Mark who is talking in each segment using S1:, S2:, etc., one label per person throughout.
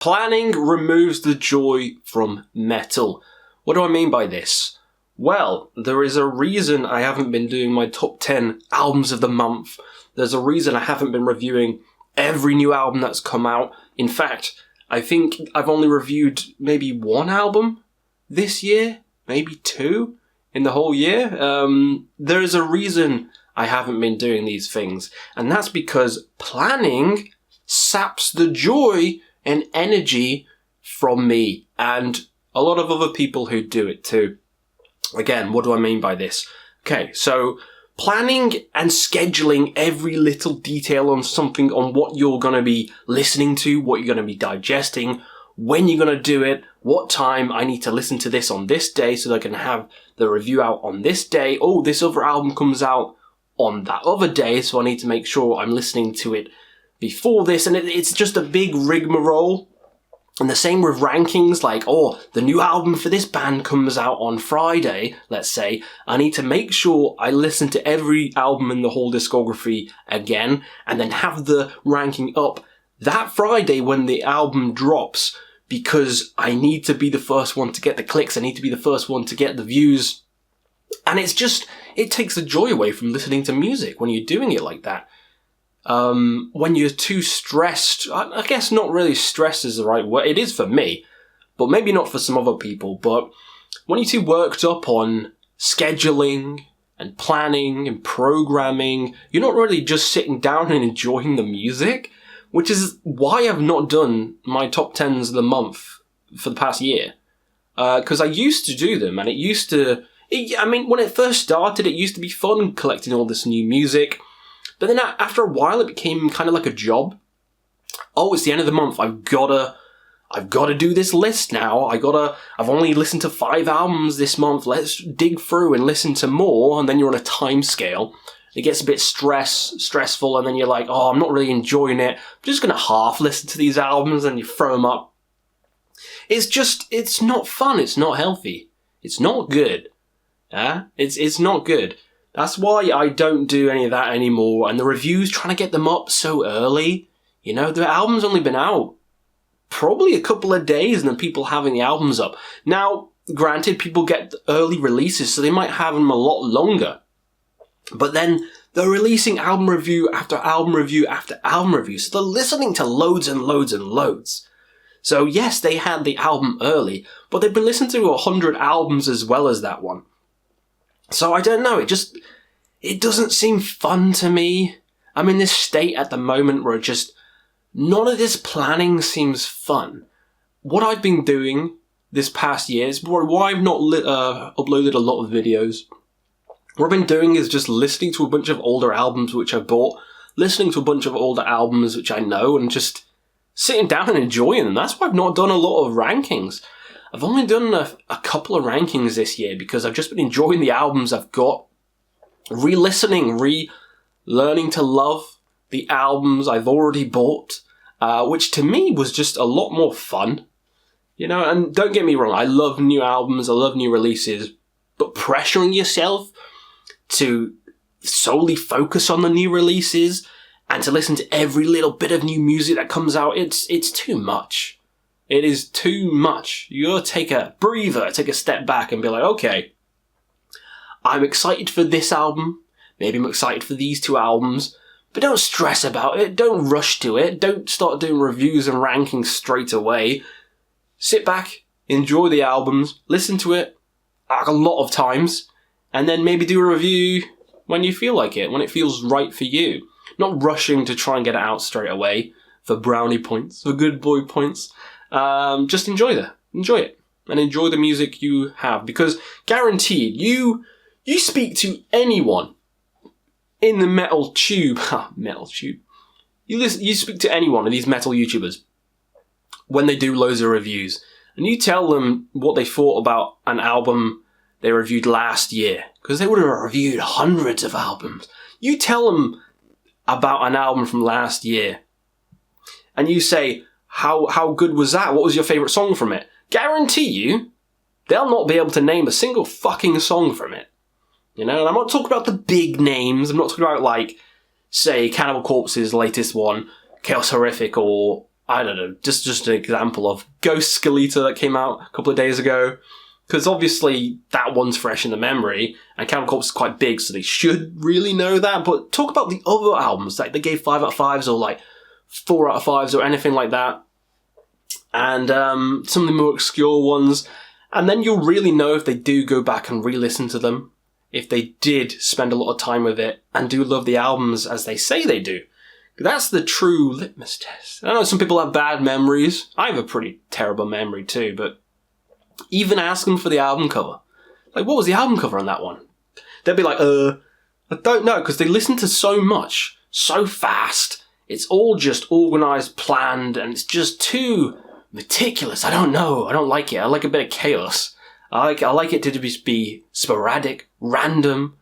S1: Planning removes the joy from metal. What do I mean by this? Well, there is a reason I haven't been doing my top 10 albums of the month. There's a reason I haven't been reviewing every new album that's come out. In fact, I think I've only reviewed maybe one album this year, maybe two in the whole year. There is a reason I haven't been doing these things, and that's because planning saps the joy and energy from me and a lot of other people who do it too. Again, what do I mean by this? Okay, so planning and scheduling every little detail on something, on what you're going to be listening to, what you're going to be digesting, when you're going to do it, what time I need to listen to this on this day so that I can have the review out on this day. Oh, this other album comes out on that other day, so I need to make sure I'm listening to it before this, and it's just a big rigmarole. And the same with rankings, like, oh, the new album for this band comes out on Friday, let's say. I need to make sure I listen to every album in the whole discography again, and then have the ranking up that Friday when the album drops, because I need to be the first one to get the clicks, I need to be the first one to get the views. And it's just, it takes the joy away from listening to music when you're doing it like that. When you're too stressed, I guess not really stressed is the right word. It is for me, but maybe not for some other people. But when you're too worked up on scheduling and planning and programming, you're not really just sitting down and enjoying the music, which is why I've not done my top 10s of the month for the past year. Because I used to do them, and when it first started, it used to be fun collecting all this new music. But then after a while, it became kind of like a job. Oh, it's the end of the month. I've got to do this list now. I've only listened to 5 albums this month. Let's dig through and listen to more. And then you're on a time scale. It gets a bit stressful. And then you're like, oh, I'm not really enjoying it. I'm just going to half listen to these albums, and you throw them up. It's not fun. It's not healthy. It's not good. It's not good. That's why I don't do any of that anymore, and the reviews, trying to get them up so early. You know, the album's only been out probably a couple of days, and then people having the albums up. Now, granted, people get early releases, so they might have them a lot longer. But then they're releasing album review after album review after album review, so they're listening to loads and loads and loads. So yes, they had the album early, but they've been listening to 100 albums as well as that one. So I don't know, it doesn't seem fun to me. I'm in this state at the moment where none of this planning seems fun. What I've been doing this past year is why I've not uploaded a lot of videos. What I've been doing is just listening to a bunch of older albums which I bought, listening to a bunch of older albums which I know, and just sitting down and enjoying them. That's why I've not done a lot of rankings. I've only done a couple of rankings this year because I've just been enjoying the albums I've got, re-listening, learning to love the albums I've already bought, which to me was just a lot more fun. You know, and don't get me wrong, I love new albums, I love new releases, but pressuring yourself to solely focus on the new releases and to listen to every little bit of new music that comes out, it's too much. It is too much. You gotta take a breather, take a step back and be like, okay, I'm excited for this album. Maybe I'm excited for these 2 albums. But don't stress about it. Don't rush to it. Don't start doing reviews and rankings straight away. Sit back, enjoy the albums, listen to it a lot of times, and then maybe do a review when you feel like it, when it feels right for you. Not rushing to try and get it out straight away for brownie points, for good boy points. Just enjoy it, and enjoy the music you have, because guaranteed, you speak to anyone in the metal tube, you speak to any one of these metal YouTubers when they do loads of reviews, and you tell them what they thought about an album they reviewed last year, because they would have reviewed hundreds of albums. You tell them about an album from last year, and you say, How good was that? What was your favourite song from it? Guarantee you, they'll not be able to name a single fucking song from it. You know, and I'm not talking about the big names. I'm not talking about, like, say, Cannibal Corpse's latest one, Chaos Horrific, or I don't know, just an example of Ghost Skeletor that came out a couple of days ago. Because obviously that one's fresh in the memory, and Cannibal Corpse is quite big, so they should really know that. But talk about the other albums, like they gave 5 out of 5s or like 4 out of 5s or anything like that. And some of the more obscure ones. And then you'll really know if they do go back and re-listen to them. If they did spend a lot of time with it and do love the albums as they say they do. That's the true litmus test. I know some people have bad memories. I have a pretty terrible memory too, but even ask them for the album cover. Like, what was the album cover on that one? They'll be like, I don't know, because they listen to so much, so fast. It's all just organised, planned, and it's just too meticulous. I don't know. I don't like it. I like a bit of chaos. I like it to just be sporadic, random.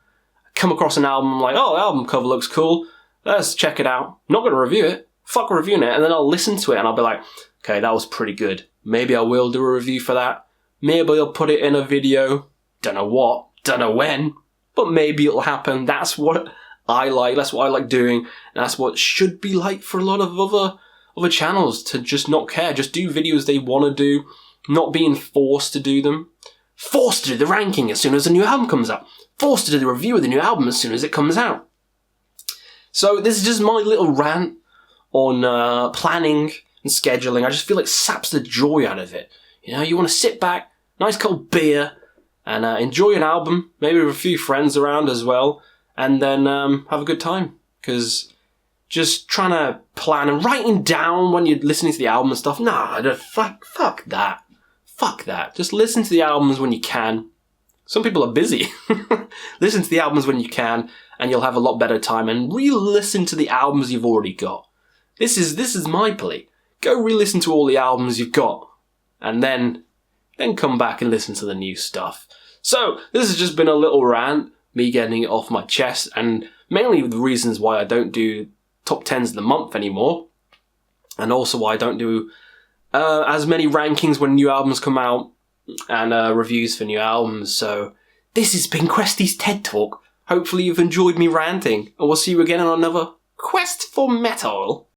S1: Come across an album, I'm like, oh, the album cover looks cool. Let's check it out. Not going to review it. Fuck reviewing it. And then I'll listen to it and I'll be like, okay, that was pretty good. Maybe I will do a review for that. Maybe I'll put it in a video. Don't know what. Don't know when. But maybe it'll happen. That's what I like. That's what I like doing. And that's what should be like for a lot of other channels, to just not care. Just do videos they want to do. Not being forced to do them. Forced to do the ranking as soon as a new album comes out. Forced to do the review of the new album as soon as it comes out. So this is just my little rant on planning and scheduling. I just feel like it saps the joy out of it. You know, you want to sit back, nice cold beer, and enjoy an album, maybe with a few friends around as well, and then have a good time. Because just trying to plan and writing down when you're listening to the album and stuff, fuck that. Fuck that. Just listen to the albums when you can. Some people are busy. Listen to the albums when you can, and you'll have a lot better time. And re-listen to the albums you've already got. This is my plea. Go re-listen to all the albums you've got, and then come back and listen to the new stuff. So this has just been a little rant, me getting it off my chest, and mainly the reasons why I don't do top 10s of the month anymore, and also why I don't do as many rankings when new albums come out, and reviews for new albums. So this has been Questy's TED Talk. Hopefully you've enjoyed me ranting, and we'll see you again on another Quest for Metal.